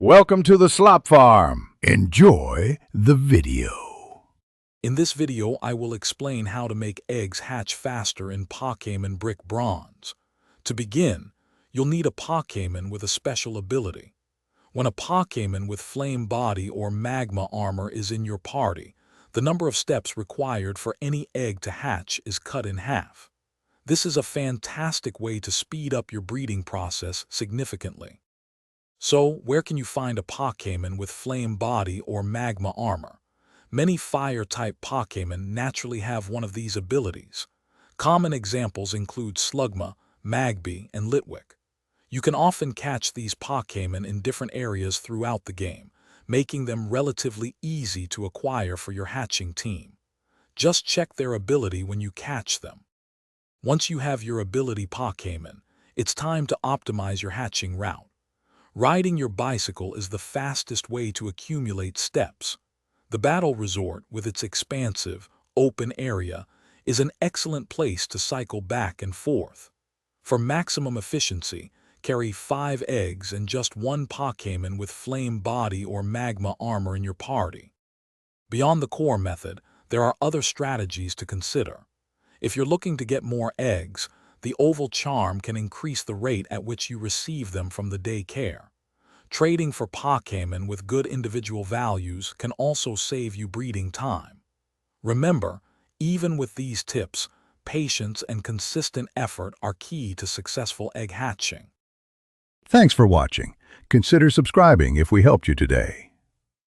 Welcome to the Slop Farm. Enjoy the video. In this video, I will explain how to make eggs hatch faster in Pokémon Brick Bronze. To begin, you'll need a Pokémon with a special ability. When a Pokémon with flame body or magma armor is in your party, the number of steps required for any egg to hatch is cut in half. This is a fantastic way to speed up your breeding process significantly. So, where can you find a Pokémon with flame body or magma armor? Many fire-type Pokémon naturally have one of these abilities. Common examples include Slugma, Magby, and Litwick. You can often catch these Pokémon in different areas throughout the game, making them relatively easy to acquire for your hatching team. Just check their ability when you catch them. Once you have your ability Pokémon, it's time to optimize your hatching route. Riding your bicycle is the fastest way to accumulate steps. The Battle Resort, with its expansive, open area, is an excellent place to cycle back and forth. For maximum efficiency, carry 5 eggs and just one Pokémon with flame body or magma armor in your party. Beyond the core method, there are other strategies to consider. If you're looking to get more eggs, the oval charm can increase the rate at which you receive them from the daycare. Trading for Pokémon with good individual values can also save you breeding time. Remember, even with these tips, patience and consistent effort are key to successful egg hatching. Thanks for watching. Consider subscribing if we helped you today.